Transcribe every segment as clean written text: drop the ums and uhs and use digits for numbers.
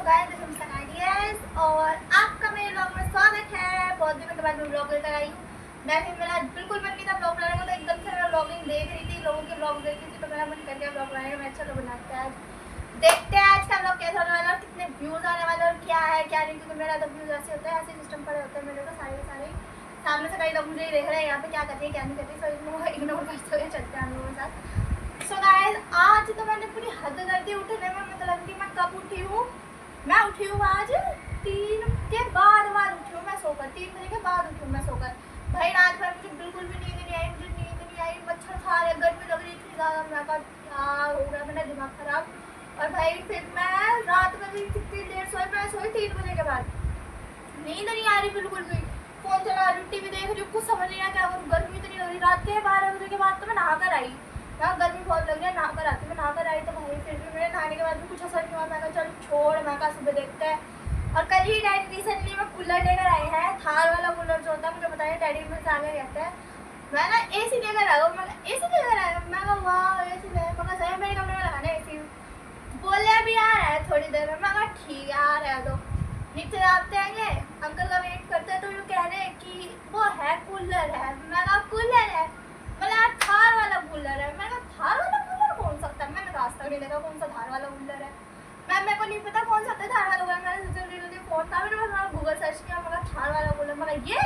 So guys this is सनाडियस और आपका मेरे ब्लॉग में स्वागत है। बहुत दिनों के बाद मैं ब्लॉग लेकर आई हूँ। मैं भी मेरा बिल्कुल मन नहीं था ब्लॉग बनाने का, तो एकदम से मैं ब्लॉगिंग देख रही थी, लोगों के ब्लॉग देख रही थी, तो मेरा मन कर गया ब्लॉग बनाने का। मैं चलो बनाते हैं, आज देखते हैं आज का ब्लॉग कैसा होने वाला है, कितने व्यूज आने वाले और क्या है क्या नहीं। क्योंकि मेरा तो व्यूज ऐसे होता है, ऐसे सिस्टम पड़े होते हैं मेरे को सारे सारे सामने से कई लोग मुझे ही देख रहे हैं यहाँ पे क्या करती है क्या नहीं करती, सो इग्नोर करते हुए चलते हैं हम लोगों के साथ। सो गाइस आज तो मैंने पूरी हद कर दी उठने में, मतलब कि मैं कब उठी हूँ, मैं उठी हूँ आज 3 के बाद उठी हूँ मैं सोकर, 3 बजे के बाद उठी हूँ मैं सोकर। भाई रात भर मुझे बिल्कुल भी नींद नहीं आई, मुझे नींद नहीं आई, मच्छर खा रहे, गर्मी लग रही थी ज़्यादा। मैं कहा क्या हो गया, मेरा दिमाग खराब। और भाई फिर मैं रात में भी कितनी देर सोई, मैं सोई 3 बजे के बाद, नींद नहीं आ रही बिल्कुल भी। फोन चला रही हूँ, टीवी देख रही हूँ, कुछ समझ नहीं आया क्या करूँ, गर्मी इतनी लग रही। रात के 12 बजे के बाद तो मैं नहा कर आई, मैं गर्मी बहुत लग रही है, नहा कर आती। मैं नहा कर आई तो भाई फिर भी मेरे नहाने के बाद भी कुछ असर नहीं हुआ। मैं कहा चल छोड़, मैं कहा सुबह देखते हैं। और कल ही डैडी रिसेंटली में कूलर लेकर आए हैं, थार वाला कूलर जो होता है, मुझे बताया डैडी में से आगे रहता है। मैं ना AC लेकर आ गया, मैं AC लेकर आया, मैं कहा वाह AC ले, मैं कहा सही मेरे कमरे में लगाना है AC। बोले अभी आ रहा है थोड़ी देर में, मैं कहा ठीक है आ रहा है। तो नीचे आते आएंगे, अंकल का वेट करते हैं, तो ये कह रहे हैं कि वो है कूलर है। मैं कहा कूलर है, बोले यार थार वाला कूलर है। मैं कहा थार वाला कूलर कौन सा होता है, मैंने रास्ता नहीं देखा कौन सा थार वाला कूलर है। मेरे को नहीं पता कौन सा होता है थार वाला कूलर। मैंने सोचा फोन था, मैंने गूगल सर्च किया, मैं थार वाला कूलर, मैं ये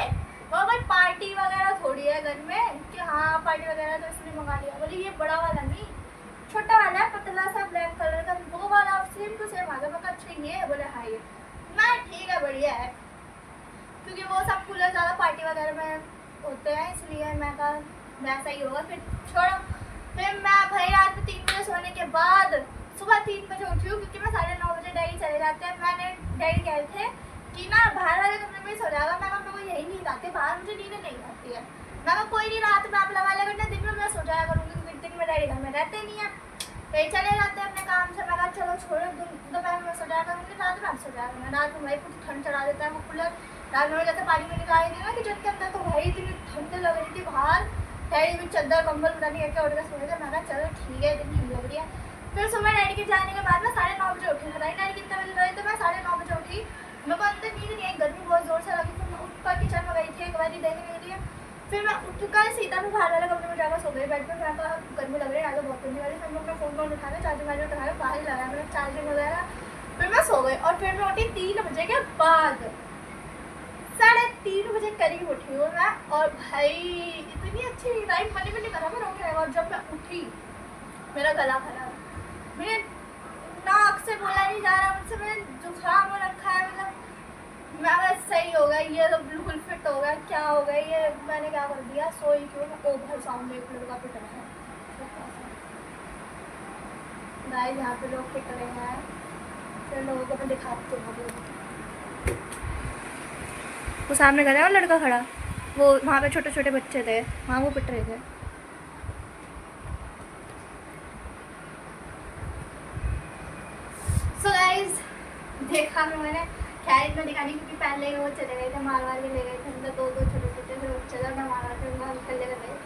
वो भाई पार्टी वगैरह थोड़ी है घर में कि हाँ पार्टी वगैरह, तो इसलिए मंगा लिया। बोले ये बड़ा वाला नहीं, छोटा वाला है, पतला सा ब्लैक कलर का, वो वाला सेम टू सेम आ गया। मैं कहा अच्छा ये, बोले हाँ ये। मैं ठीक है बढ़िया है, क्योंकि वो सब कूलर ज़्यादा पार्टी वगैरह में होते हैं, इसलिए मैं कहा वैसा ही होगा। फिर छोड़ो, फिर मैं भाई रात में 3 बजे सोने के बाद सुबह 3 बजे उठी हूँ, क्योंकि मैं 9:30 बजे डैडी चले जाते हैं। मैंने डैडी कह रहे थे कि ना बाहर वाले कमरे में सो जाएगा। मैं कहा यही नींद आती है, बाहर मुझे नींद नहीं आती है। मैं कहा कोई नहीं, रात में आप लगा लेगा ना, दिन में मैं सो जाया करूँगी, क्योंकि दिन में डैडी घर में रहते नहीं है, कहीं चले जाते हैं अपने काम से। मैं कहा चलो छोड़ो, दोपहर में सो जाया करूँगी, रात में आप सो जाया करूँगा। रात में भाई कुछ ठंड चढ़ा देता है वो कूलर। रात में जैसे पानी में निकाली थी ना किचन के अंदर, तो भाई इतनी ठंड लग रही थी बाहर, डैडी भी चद्दर कंबल उड़ा नहीं करके उड़ के सोए थे। मैं कहा चलो ठीक है, इतनी ठंड लग रही है। फिर सुबह डैडी के जाने के बाद मैं 9:30 बजे उठी। बताइए डैडी कितने बजे गए, तो मैं 9:30 बजे उठी। मेरे को अंदर नींद नहीं आई, गर्मी बहुत ज़ोर से लगी। फिर मैं उठकर किचन में गई थी एक बार देखने के लिए। फिर मैं उठकर सीधा में बाहर वाले कमरे में जाकर सो गई बेड पर। मैं कहा गर्मी लग रही है, आगे बहुत गर्मी लग रही है। फिर मैं अपना फ़ोन उठा के चार्जिंग वाले उठा के बाहर लगाया, मतलब चार्जिंग वगैरह। फिर मैं सो गई और फिर मैं उठी 3 बजे के बाद, 3:30 बजे करीब उठी हूँ मैं। और भाई इतनी अच्छी नींद आई, मन भी नहीं करा मैं उठने का। और जब मैं उठी मेरा गला खराब, मेरे नाक से बोला नहीं जा रहा मुझसे, मैंने जुकाम हो रखा है, मतलब मैं बस सही हो गया, ये तो बिल्कुल फिट हो गया, क्या हो गया ये, मैंने क्या कर दिया, सोई क्यों। ओवर साउंड एक लड़का पिट रहा है गाइस, यहाँ पे लोग पिट रहे हैं। फिर लोगों को मैं दिखाती हूँ, वो सामने खड़ा है वो लड़का खड़ा, वो वहाँ पे छोटे छोटे बच्चे थे, वहाँ वो पिट रहे थे। सो गाइस देखा मैंने, खैर इतना दिखानी, क्योंकि पहले ही वो चले गए थे, मारवाड़ के ले गए थे, मतलब 2 छोटे छोटे थे बच्चे थे, मैं मारवाड़ के अंकल ले गए।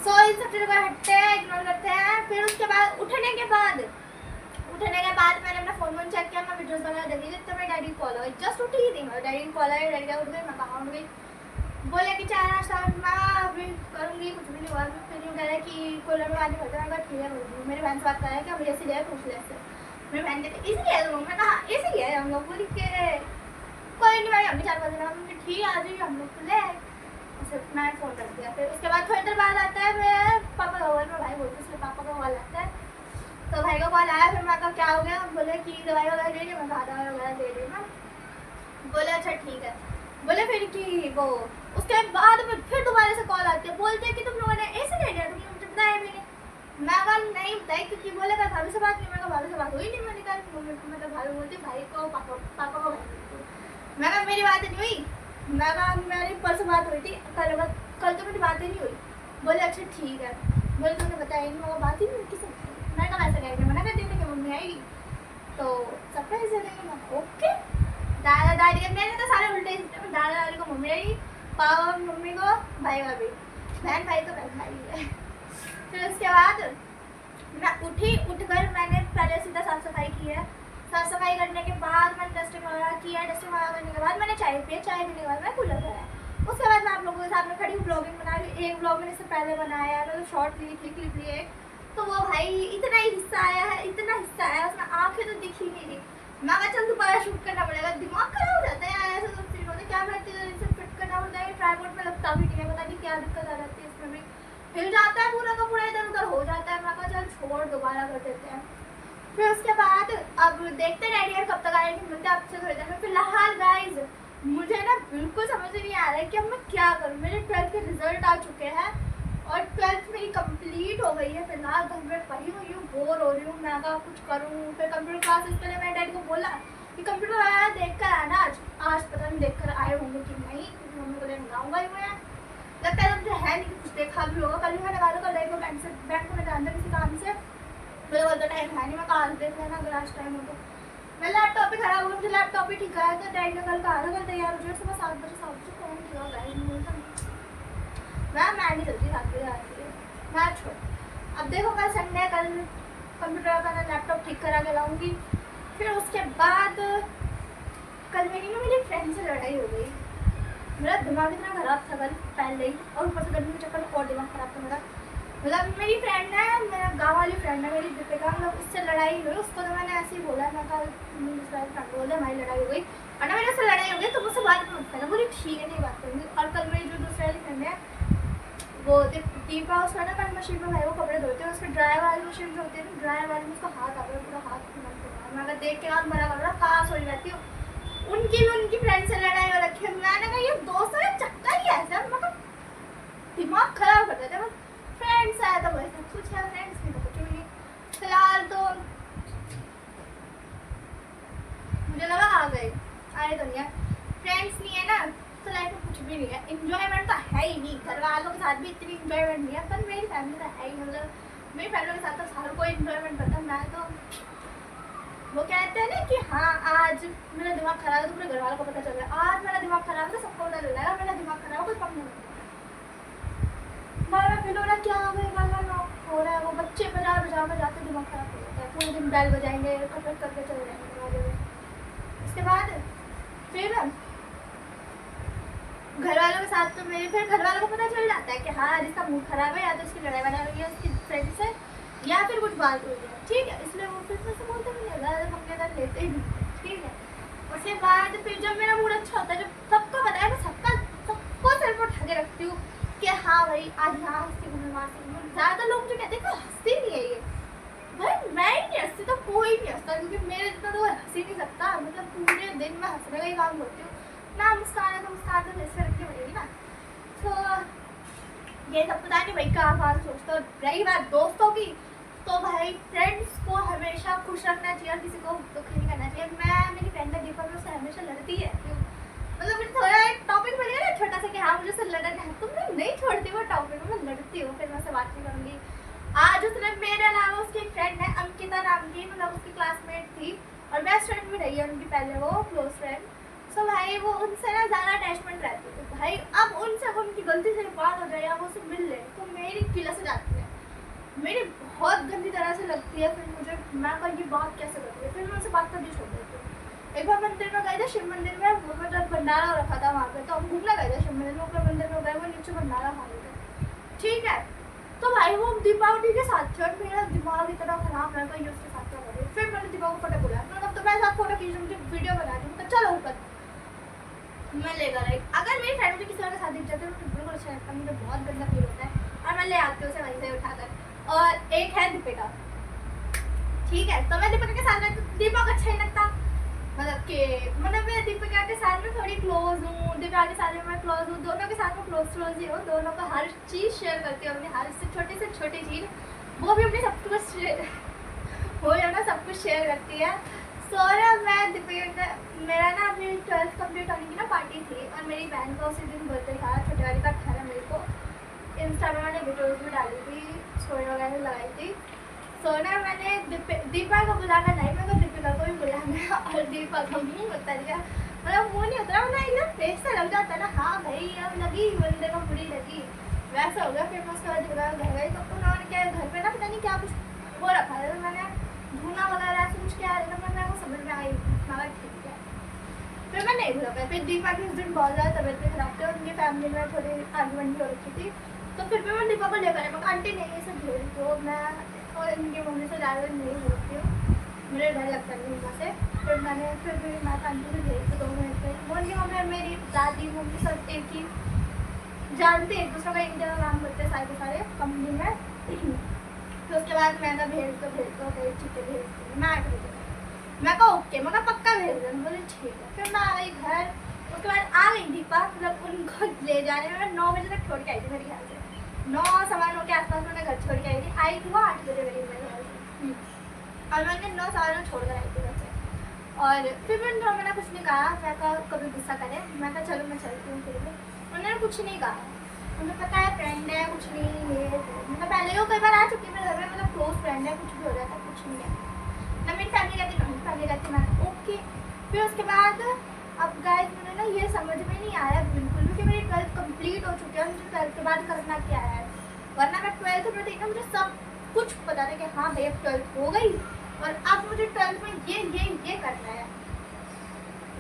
सो इन सब चीज़ों को हटते हैं, इग्नोर करते हैं। फिर उसके बाद उठने के बाद मैंने अपना फ़ोन चेक किया, मैं वीडियोस वगैरह देखी थी, तो मैं डैडी कॉल आई, जस्ट उठी ही थी मैं, डैडी कॉल आई, डैडी का उठ गई, मैं कहाँ उठ गई। बोले कि चाय नाश्ता मैं अभी करूँगी, कुछ भी नहीं हुआ। फिर यूँ कह रहा है कि कूलर में पानी भरता है, ठीक है बोल। मेरी बहन से बात कर रहा है कि हम ऐसे ले पूछ ले से। मेरी बहन कहती इसी है तुम, मैं कहा इसी है हम लोग, बोली के कोई नहीं भाई, हम भी 4-5 दिन हम ठीक है आ जाइए हम लोग ले। मैं फ़ोन कर दिया। फिर उसके बाद थोड़ी देर बाद आता है मेरे पापा का कॉल, में भाई बोलते इसलिए पापा का कॉल आता है, तो भाई का कॉल आया। फिर मैं कहा क्या हो गया, बोले कि दवाई वगैरह ले ली, मैं कहा दवाई वगैरह ले ली मैं। बोले अच्छा ठीक है। बोले फिर कि वो उसके बाद फिर दोबारा से कॉल आती है, बोलते हैं कि तुम लोगों ने ऐसे ले लिया, तुमने मुझे बताया भी नहीं। मैं कहा नहीं बताई, क्योंकि बोले कल भाभी से बात नहीं, मैं भाभी से बात हुई नहीं। मैंने कहा मम्मी को, मतलब भाभी बोलती भाई को पापा को भाई। मैं कहा मेरी बात नहीं हुई, मैं कहा मेरी परसों बात हुई थी, कल तो मेरी बात ही नहीं हुई। बोले अच्छा ठीक है। बोले तुमने बताया नहीं, मैं बात ही नहीं हुई किसी। मैं कहा ऐसा कहेंगे, मना कर देते कि मम्मी आएगी तो सरप्राइज दे देंगे। मैं ओके। दादा दादी के मैंने तो सारे उल्टे सिस्टम, दादा दादी को मम्मी आएगी, पापा मम्मी को भाई भाभी, बहन भाई तो बहन भाई है। फिर उसके बाद मैं उठकर मैंने पहले सीधा साफ़ सफाई की है। साफ़ सफाई करने के बाद किया, डस्टिंग वगैरह करने के बाद मैंने चाय पिया, चाय पीने के बाद मैं कूलर लगाया। उसके बाद मैं आप लोगों के सामने खड़ी हूँ, ब्लॉगिंग बना रही हूँ। एक ब्लॉग मैंने इससे पहले बनाया है, मतलब शॉर्ट ली थी, क्लिप लिए, तो वो भाई इतना ही हिस्सा आया है, इतना हिस्सा आया है, उसमें आँखें तो दिख ही नहीं रही। मैं कहा चल दोबारा शूट करना पड़ेगा, दिमाग खराब हो जाता है यार ऐसे सब चीज़ होते, क्या करती है इसे फिट करना पड़ता है, ट्राइपॉड में लगता भी नहीं है, पता नहीं क्या दिक्कत आ जाती है, इसमें भी हिल जाता है पूरा का पूरा, इधर उधर हो जाता है। मैं कहा चल छोड़ दोबारा कर देते हैं। फिर उसके बाद अब देखते हैं डैडी कब तक आएंगे, मिलते हैं आपसे थोड़ी देर में। फिलहाल गाइज मुझे ना बिल्कुल समझ नहीं आ रहा है कि अब मैं क्या करूँ। मेरे 12th के रिजल्ट आ चुके हैं और 12th मेरी कंप्लीट हो गई है। फिलहाल घर में पढ़ी हुई हूँ, बोर हो रही हूँ, मैं कहा कुछ करूँ। फिर कंप्यूटर क्लासेस के लिए मैंने डैडी को बोला कि कंप्यूटर आया देख कर आना आज पता नहीं देख कर आए होंगे कि नहीं, क्योंकि मम्मी को लेकर गाँव गए हुए हैं। लगता है मुझे है नहीं कि कुछ देखा भी होगा। कल मैंने वालों का लेकर बैंक में जाना किसी काम से, मेरे को तो टाइम है नहीं, मैं आज देख लेना अगर आज टाइम हो तो। मैं लैपटॉप भी खराब हो गया, मुझे लैपटॉप भी ठीक कराया था डैडी ने कल कहा था, कल तैयार हो जाए सुबह 7 बजे कौन ठीक होगा मैं नहीं जल्दी खाती जाती है, मैं छोड़। अब देखो कल संडे, कल कंप्यूटर का लैपटॉप ठीक करा के लाऊंगी। फिर उसके बाद कल मेरी फ्रेंड से लड़ाई हो गई। मेरा दिमाग इतना ख़राब था कल पहले ही, और ऊपर से गर्मी के चक्कर में और दिमाग ख़राब था मेरा। मतलब मेरी फ्रेंड है, मेरा गाँव वाली फ्रेंड है मेरी दीपिका, मतलब उससे लड़ाई हुई। उसको तो मैंने ऐसे ही बोला, मैं कल दूसरा फ्रेंड बोले हमारी लड़ाई हो गई, और ना मेरे से लड़ाई हो गई तो मुझसे बात मत करना, बोली ठीक है नहीं बात करूँगी। और कल मेरी जो दूसरी वाली फ्रेंड है वो दीपा, उसका ना कल मशीन पर भाई वो कपड़े धोते हैं, उसमें ड्राई वाली मशीन जो होती है ना, ड्राई वाली में उसका हाथ आ गया, पूरा हाथ। मैं अगर देख के हाथ मरा कर रहा कहाँ सोई रहती हूँ। उनकी भी उनकी फ्रेंड से लड़ाई हो रखी है। मैंने कहा ये दोस्त है चक्का ही ऐसा, मतलब दिमाग खराब कर देते हैं। फ्रेंड्स आया तो वैसे कुछ है, फ्रेंड्स नहीं तो कुछ भी नहीं। फिलहाल तो मुझे लगा आ गए, आए तो नहीं है। फ्रेंड्स नहीं है ना तो लाइफ में कुछ भी नहीं है, इंजॉयमेंट तो है ही नहीं। घर वालों के साथ भी इतनी इंजॉयमेंट नहीं है, पर मेरी फैमिली तो है ही। मतलब मेरी फैमिली के साथ तो हर कोई इंजॉयमेंट करता है। मैं तो वो कहते हैं ना कि हाँ आज मेरा दिमाग खराब है तो मेरे घर वालों को पता चल रहा है, आज मेरा दिमाग खराब है तो सबको पता चल जाएगा मेरा दिमाग खराब है, कोई कम नहीं। बार बार फील हो रहा है क्या हो गया, बार बार हो रहा है। वो बच्चे बजा जाते दिमाग खराब हो जाता है, पूरे दिन बैल बजाएंगे, कपड़े करके चले जाएंगे। उसके बाद फिर घर वालों के साथ तो मेरे फिर घर वालों को पता चल जाता है कि हाँ इसका मूड खराब है, या तो उसकी लड़ाई वड़ाई हुई है उसकी फ्रेंड से, या फिर कुछ बात हुई है, ठीक है। इसलिए वो फिर से बोलते भी नहीं, ज़्यादा हम ज़्यादा लेते ही नहीं, ठीक है। उसके बाद फिर जब मेरा मूड अच्छा होता है, जब सबको पता है, मैं सबको सिर पर उठा के रखती हूँ कि हाँ भाई आज यहाँ हंसती हूँ, वहाँ हंसती। ज़्यादा लोग मुझे कहते हैं कि हंसती नहीं है ये, भाई मैं ही नहीं हंसती तो कोई नहीं हंसता, क्योंकि मेरे जितना तो हंस ही नहीं सकता। मतलब पूरे दिन मैं हंसने का ही काम करती हूँ ना। मुस्कान है तो मुस्कान तो जैसे रखनी पड़ेगी ना। तो ये सब पता नहीं भाई कहाँ सोचता। और रही बात दोस्तों की, तो भाई फ्रेंड्स को हमेशा खुश रखना चाहिए और किसी को दुख नहीं करना चाहिए। मैं मेरी फ्रेंड है दीपक, उससे हमेशा लड़ती है, मतलब मुझे थोड़ा एक टॉपिक मिल गया ना छोटा सा कि हाँ मुझे उससे लड़ना है, तो मैं नहीं छोड़ती वो टॉपिक, मैं लड़ती हूँ, फिर मैं उससे बात नहीं करूँगी। आज उसने मेरे अलावा उसकी एक फ्रेंड है अंकिता नाम की, मतलब उसकी क्लासमेट थी और बेस्ट फ्रेंड भी रही है उनकी पहले, वो क्लोज फ्रेंड। सो भाई वो उनसे ना ज़्यादा अटैचमेंट रहती है। भाई अब उनसे उनकी गलती से बात हो जाए या वो उससे मिल ले तो मेरी किलस जाती है, मेरी बहुत गंदी तरह से लगती है। फिर मुझे मैं कहीं ये बात कैसे करती है, फिर मैं उनसे बात करनी छोड़ देती हूँ। एक बार मंदिर में गए थे, शिव मंदिर में, वो मतलब भंडारा रखा था वहाँ पे, तो हम घूमने गए थे शिव मंदिर में, ऊपर मंदिर में गए, वो नीचे भंडारा खा रहे थे, ठीक है। तो भाई वो दीपावली के साथ थे और मेरा दिमाग इतना खराब रहता है उसके साथ क्या करें। फिर मैंने दीपा को फोटो बोला, तो मेरे साथ फोटो खींच, मुझे वीडियो बना दी, तो चलो ऊपर मैं लेकर आई। अगर मेरी फ्रेंड मुझे किसी और के साथ दिख जाते हैं तो बिल्कुल अच्छा लगता है, मुझे बहुत गंदा फील होता है, और मैं ले आती हूँ उसे वहीं से उठाकर। और एक है दीपिका, ठीक है, तो मैं दीपिका के साथ रहती हूँ, दीपा को अच्छा ही लगता, मतलब मैं दीपिका के साथ में थोड़ी क्लोज हूँ, दीपिका के साथ में मैं क्लोज हूँ, दोनों के साथ में क्लोज ही हूँ, दोनों को हर चीज़ शेयर करती हूँ, अपनी हर से छोटी चीज़, वो भी अपनी सब कुछ वो जो ना सब कुछ शेयर करती है। सो ना मैं दीपिका, मेरा ना अपनी 12th कंप्लीट होने की ना पार्टी थी, और मेरी बहन का उसी दिन बर्थडे था, छोटे वाली का 18 मई को। इंस्टा में मैंने वीडियोज़ भी डाली थी, स्टोरी वगैरह लगाई थी। सो ना मैंने दीपा को बुलाना नहीं, मैं तो दीपिका को भी बुलाना, और दीपा का मुँह उतर गया, मतलब मुँह नहीं उतरा, मतलब एकदम फेस से लग जाता है ना, हाँ भाई अब लगी बंदे को बुरी लगी, वैसा हो गया। फिर मैं उसके बाद दीपिका घर गई, तो उन्होंने क्या घर पे ना पता नहीं क्या कुछ वो रखा है, तो मैंने धुना वगैरह ऐसे कुछ क्या है, तो मैं को समझ में आई, मगर ठीक है। गए। फिर दीपा की उस दिन बहुत ज़्यादा तबीयत भी खराब थी और उनकी फैमिली में थोड़ी आर्गुमेंट हो रखी थी, तो फिर भी मैं दीपा को लेकर आई। मैं आंटी नहीं ये सब भेज दो, मैं और इनकी मम्मी से ज़्यादा नहीं बोलती हूँ, मुझे डर लगता है दीपा से। फिर भी मैं आंटी से भेज दो 2 मिनट में। वो उनकी मम्मी और मेरी दादी मम्मी सब एक ही जानते, एक दूसरे का एक जगह काम करते सारे के सारे कंपनी में। फिर उसके बाद मैं भेज दो ठीक है भेज दो। मैं 8 बजे मैं कहा ओके, मैं कहा पक्का भेज दो, बोले ठीक है। फिर मैं आ गई घर, उसके बाद आ गई दीपा, मतलब उनको ले जाने में मैं 9 बजे तक छोड़ के आई थी मेरे ख्याल से। 9 के आसपास मैंने घर छोड़ के आई थी वो 8 बजे मेरे घर से, और मैंने 9 छोड़ कर आई थी घर से। और फिर मैंने कुछ नहीं कहा, मैं कहा कभी गुस्सा करे, मैं कहा चलो मैं चलती हूँ। फिर भी उन्होंने कुछ नहीं कहा, उन्हें पता है फ्रेंड है कुछ नहीं ये, मतलब पहले वो कई बार आ चुकी है मेरे घर में, मतलब क्लोज फ्रेंड है, कुछ भी हो जाता है कुछ नहीं है ना। मेरी फैमिली कहती है फैमिली कहती मैं ओके। फिर उसके बाद अब गाइस मुझे ना ये समझ में नहीं आया बिल्कुल भी कि मेरी 12th कंप्लीट हो चुकी है, मुझे 12th के बाद करना क्या है। वरना मैं 12th में थी ना, मुझे सब कुछ पता था कि हाँ भैया 12th हो गई और अब मुझे 12th में ये करना है।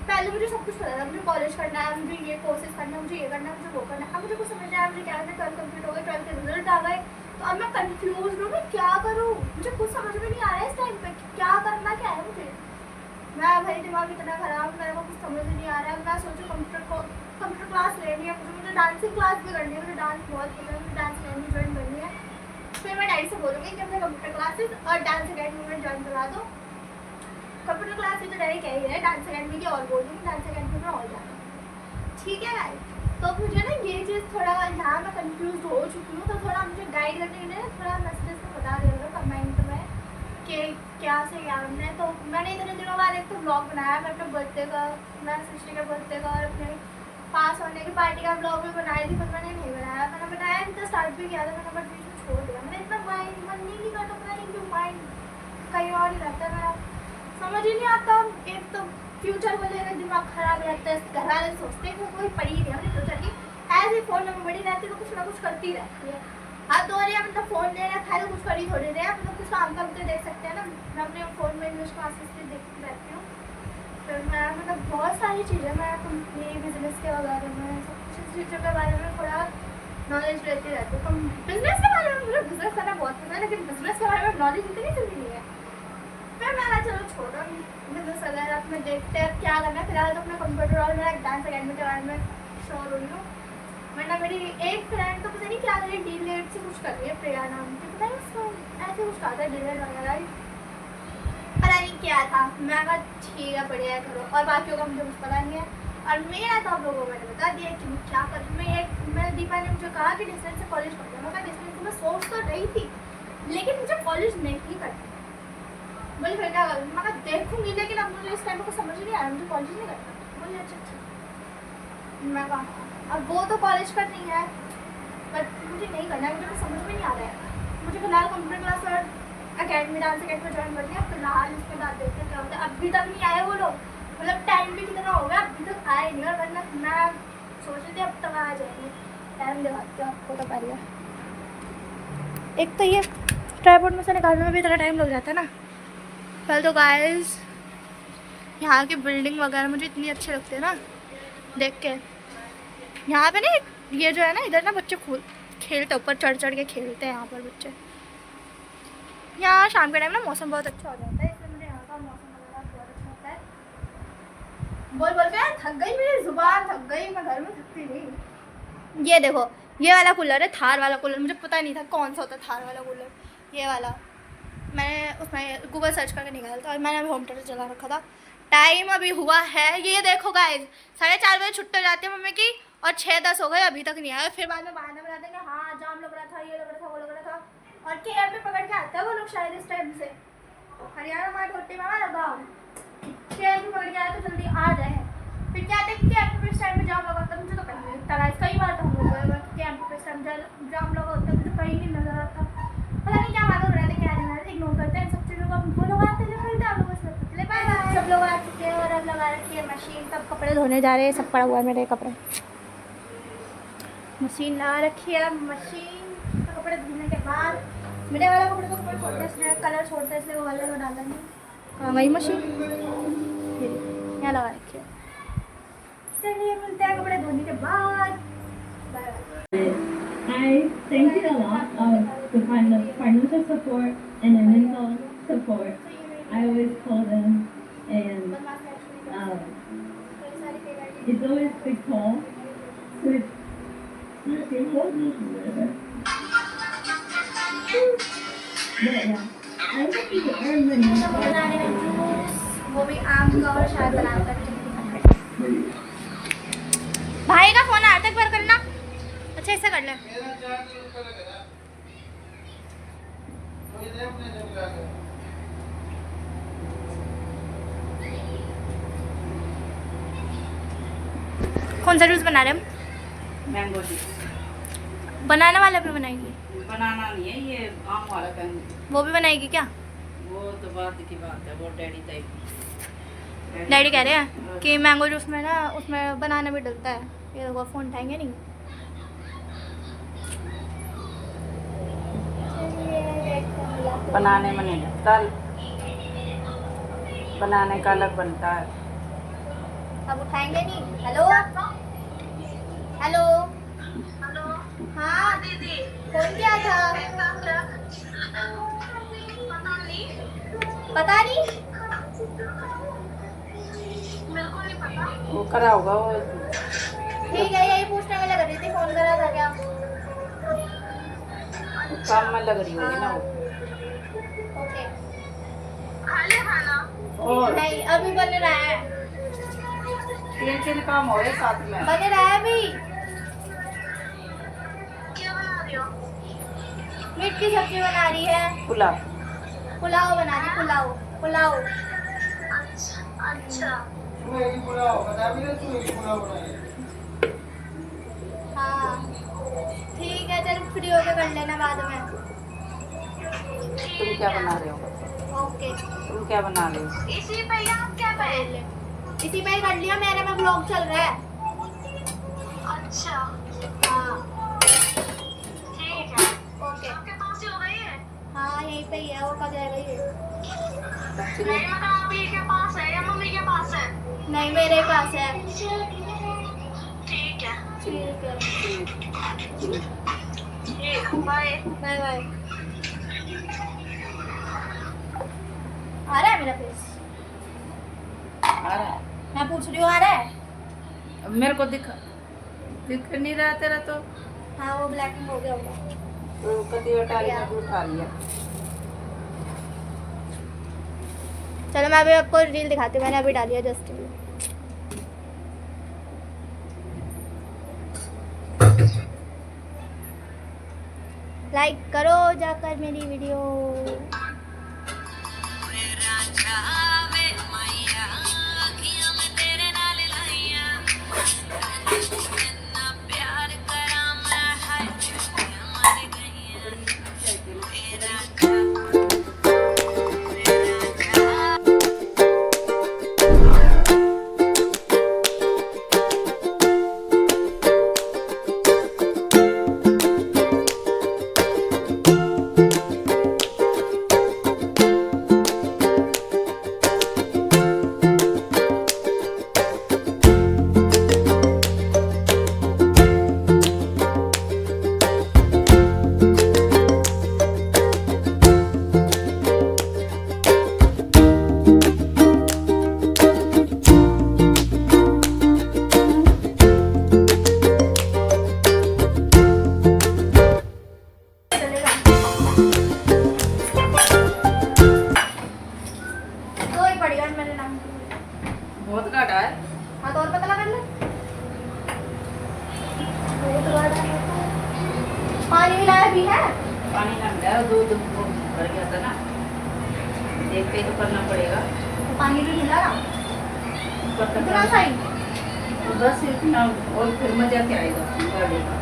पहले मुझे सब कुछ पता था, मुझे कॉलेज करना है, मुझे ये कोर्सेज करना है, मुझे ये करना है, मुझे वो करना है। अब मुझे कुछ समझ नहीं आया मुझे क्या करना है। 12th कंप्लीट हो गई, 12th के रिजल्ट आ गए, तो अब मैं कंफ्यूज हूँ मैं क्या करूँ, मुझे कुछ समझ में नहीं आ रहा है इस टाइम पे क्या करना क्या है मुझे। मैं भाई दिमाग इतना खराब, मेरे को कुछ समझ नहीं आ रहा है। मैं सोचूँ कंप्यूटर क्लास लेनी है, मुझे डांसिंग क्लास भी करनी है, मुझे डांस बहुत पसंद है, मुझे डांस अकेडमी ज्वाइन करनी है। फिर मैं डैडी से बोलूँगी कि मुझे कंप्यूटर क्लासेस और डांस अकेडमी में ज्वाइन करा दो। कंप्यूटर क्लास भी तो डैडी कह ही रहे, डांस अकेडमी की और बोल दूँगी, डांस अकेडमी में और जाना ठीक है भाई। तो मुझे ना ये चीज़ थोड़ा यहाँ मैं कंफ्यूज हो चुकी हूँ, तो थोड़ा मुझे गाइड करने के लिए थोड़ा मैसेज में बता दे रहे हो कमेंट में कि क्या से क्या करना है। तो मैंने इतने दिनों बाद एक तो ब्लॉग बनाया, मैं अपने बर्थडे का, मैं सृष्टि के बर्थडे का और अपने पास होने की पार्टी का ब्लॉग भी बनाई थी, पर मैंने नहीं बनाया। मैंने बनाया तो स्टार्ट भी किया था, मैंने बट बीच में छोड़ दिया। मैंने इतना मन नहीं करता, पता नहीं क्यों माइंड कहीं और ही रहता है मेरा, समझ ही नहीं आता। एक तो फ्यूचर को लेकर दिमाग खराब रहता है, घर वाले सोचते हैं कि कोई पड़ी नहीं अपने फ्यूचर की, ऐसे फ़ोन में बड़ी रहती है तो कुछ ना कुछ करती रहती है। अब तो रही मतलब फ़ोन ले रखा है तो कुछ कर ही थोड़ी रहे, मतलब कुछ काम करते देख सकते हैं ना। मैं अपने फ़ोन में इंग्लिश क्लासेस भी देखती रहती हूँ, फिर मैं मतलब बहुत सारी चीज़ें मैं कंपनी बिजनेस के वगैरह में सब कुछ चीज़ों के बारे में थोड़ा नॉलेज लेती रहती हूँ। बिजनेस के बारे में मुझे बिजनेस करना बहुत पसंद है, लेकिन बिजनेस के बारे में नॉलेज इतनी जल्दी नहीं है। फिर मैं चलो छोड़ो बिजनेस वगैरह अपने देखते हैं क्या करना है। फिलहाल तो अपना कंप्यूटर और मेरा डांस अकेडमी के बारे में श्योर हो रही हूँ। वरना मेरी एक फ्रेंड तो पता नहीं क्या कर रही है, डीलेट से कुछ कर रही है, प्रिया नाम की, पता नहीं उसको ऐसे कुछ कहा था डीलेट वगैरह, पता नहीं क्या था। मैं कहा ठीक है बढ़िया है करो, और बाकियों का मुझे कुछ पता नहीं है। और मेरा तो आप लोगों को मैंने बता दिया कि मैं क्या करूँ। मैं दीपा ने मुझे कहा कि डिस्टेंस से कॉलेज कर दूँगा, डिस्टेंस में सोच तो रही थी लेकिन मुझे कॉलेज नहीं करना। बोले फिर क्या करूँ, मैं देखूँगी, लेकिन अब मुझे इस टाइम को समझ नहीं आया, मुझे कॉलेज नहीं करना। बोले अच्छा ठीक। मैं कहा अब वो तो कॉलेज करनी है पर मुझे नहीं करना है, मुझे समझ में नहीं आ रहा है। मुझे फिलहाल कंप्यूटर क्लास और अकेडमी डांस अकेडमी ज्वाइन करनी है फिलहाल, इसके बाद देखते हैं क्या होता है। अभी तक नहीं आए वो लोग, मतलब टाइम भी कितना हो गया अभी तक आए नहीं, और वरना मैं सोच रही थी अब तक आ जाएंगे। टाइम दिखाती हूँ आपको तो पहले, एक तो ये ट्राइपॉड में से निकालने में भी इतना टाइम लग जाता है ना। पहले तो गाइस यहाँ की बिल्डिंग वगैरह मुझे इतनी अच्छी लगती है ना देख के। यहाँ पे ना ये जो है ना इधर ना बच्चे खेलते, ऊपर चढ़ के खेलते हैं यहाँ पर बच्चे। यहाँ शाम के टाइम ना मौसम बहुत अच्छा हो जाता है, इसलिए मुझे यहाँ का मौसम वगैरह बहुत अच्छा होता है। बोल के थक गई, मेरी जुबान थक गई, मैं घर में थकती नहीं। ये देखो ये वाला कूलर है, थार वाला कूलर, मुझे पता नहीं था कौन सा होता है थार वाला कूलर, ये वाला मैंने उसमें गूगल सर्च करके निकाला था और मैंने अभी होम थिएटर चला रखा था। टाइम अभी हुआ है, ये देखो गाइस 4:30 बजे छुट्टी हो जाती है मम्मी की और 6:10 हो गए अभी तक नहीं आया। फिर बाद में बहाना बना देंगे हाँ जाम लग रहा था, ये लग रहा था, वो लग रहा था। और केयर पे पकड़ के आता है वो लोग शायद इस टाइम से, हरियाणा मार्ट होते में हमारा गाँव, केयर पे पकड़ के आया तो जल्दी आ जाए। फिर क्या देखते हैं पे इस टाइम में जाम लगा होता है, मुझे तो कहीं नहीं दिखता गाइस। कई बार तो हम लोग कैंप पे इस टाइम जाम लगा होता है, मुझे कहीं नहीं नजर आता। पता नहीं क्या मालूम रहते क्या नहीं रहते, इग्नोर करते हैं सब चीज़ों को। वो लोग आते हैं खरीदते आप लोगों से चले बाय बाय। सब लोग आ चुके हैं और अब लगा रखी है मशीन, सब कपड़े धोने जा रहे हैं, सब पड़ा हुआ है मेरे कपड़े, मशीन लगा रखी है। मशीन कपड़े धोने के बाद मेरे वाला कपड़े को ऊपर छोड़ते इसलिए कलर छोड़ते हैं, इसलिए वो वाले को डाला नहीं। हाँ वही मशीन यहाँ लगा रखी है। चलिए मिलते हैं कपड़े धोने के बाद। I thank you a lot to find the financial support and the mental support. I always call them, and it's always big call. So it's painful. But yeah, I hope you can earn money. बनाने में juice, वो भी आम का और शायद बनाकर भाई का फोन आया था, एक बार करना। अच्छा ऐसा कर ले। कौन सा जूस बना रहे हम? Mango juice. बनाने वाला भी बनाएगी? बनाना नहीं है, ये आम वाला मैंगो। वो भी बनाएगी क्या? वो तो बात की बात है, वो डैडी टाइप। डैडी कह रहे हैं कि मैंगो जूस में ना उसमें बनाना भी डलता है। ये देखो फ़ोन उठाएंगे नहीं। बनाने में नहीं लगता, बनाने का अलग बनता है। अब उठाएंगे नहीं। हेलो हेलो हेलो, हाँ दीदी फोन किया था। पता नहीं, मेरे को नहीं पता। वो करा होगा वो। ठीक है, यही पूछने में लग रही थी, फोन करा था क्या? काम में लग रही होगी ना वो। ओके, खा ले खाना? और नहीं, अभी बन रहा है। तीन काम हो रहे साथ में। बन रहा है अभी। क्या बना रही हो? मीट की सब्जी बना रही है। पुलाव। पुलाव बना रही, पुलाव पुलाव। अच्छा हाँ ठीक है, चल फ्री होके कर लेना बाद में। तुम क्या बना रहे हो? ओके, तुम क्या बना रहे हो? इसी पे आप क्या पहले? इसी पे ही कर लिया, मेरे में ब्लॉग चल रहा है। अच्छा हाँ ठीक है, ओके। आपके पास ही हो गई है? हाँ यहीं पे ही है, वो कब जाएगा ये? नहीं मतलब अभी के पास है या मम्मी के पास है? नहीं मेरे पास है। ठीक है ठीक है, बाय बाय बाय। आ रहा है मेरा फेस? आ रहा है। मैं पूछ रही हूँ आ रहा है? अब मेरे को दिख नहीं रहा तेरा तो। हाँ वो ब्लैकिंग हो गया होगा। तो कभी उठा लिया, उठा लिया। चलो मैं अभी आपको रील दिखाती हूँ, मैंने अभी डाली है जस्ट रील। लाइक करो जाकर मेरी वीडियो। बहुत घाटा है। हाँ तो और पता कर ले। पानी मिलाया भी है? पानी ना मिलाया, दूध भर गया था ना, देख के तो करना पड़ेगा। पानी भी मिला ना इतना सही? बस इतना, और फिर मजा क्या आएगा गाड़ी का।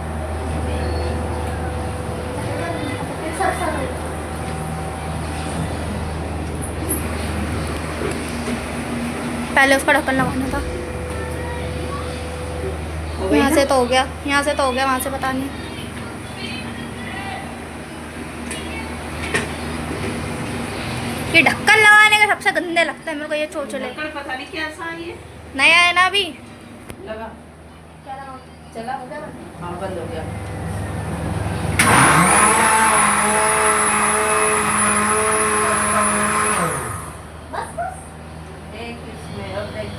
पहले उसका ढक्कन लगाना था। यहाँ से तो हो गया, यहाँ से तो हो गया, वहाँ से पता नहीं। ये ढक्कन लगाने का सबसे गंदे लगता है मेरे को ये चोचले। पता नहीं कैसा है ये। नया है ना अभी। लगा क्या लगा? चला हो गया बंद? हाँ बंद हो गया बस बस देख इसमें और देख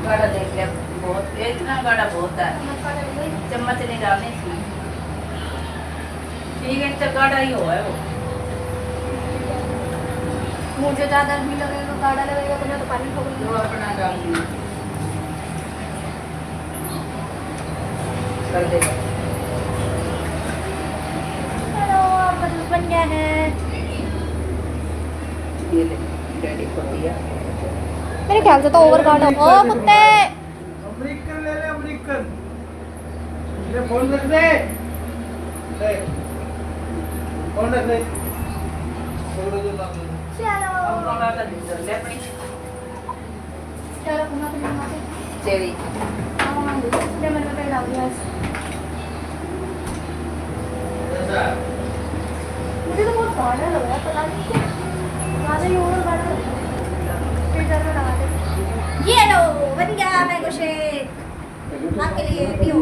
गाढ़ा देख लिया बहुत इतना गाढ़ा बहुत है चम्मच काटा ले गई। चम्मच नहीं डालने इसमें ठीक है तो गाढ़ा ही हुआ है वो मुझे ज़्यादा भी लगेगा तो काढ़ा लगेगा तो मैं तो पानी ठोक जो दूँगा। अपना डालूंगी कर देगा चलो आपका जूस बन गया है। ये ले रेडी कर दिया मेरे ख्याल से तो ओवर काटा। ओ कुत्ते अमेरिकन ले ले अमेरिकन ये फोन रख दे ले फोन रख दे छोड़ दो ना चलो अब थोड़ा सा दूध ले अपनी चलो घुमा के घुमा के चेरी लेमन में पेड़ डाल दिया है। ऐसा मुझे तो बहुत गाढ़ा लग रहा है पता नहीं क्यों ज़्यादा ही ओवर गाढ़ा लग रहा है। फिर जरूर लगा दे। ये लो बन गया मैंगो शेक आपके लिए पियो।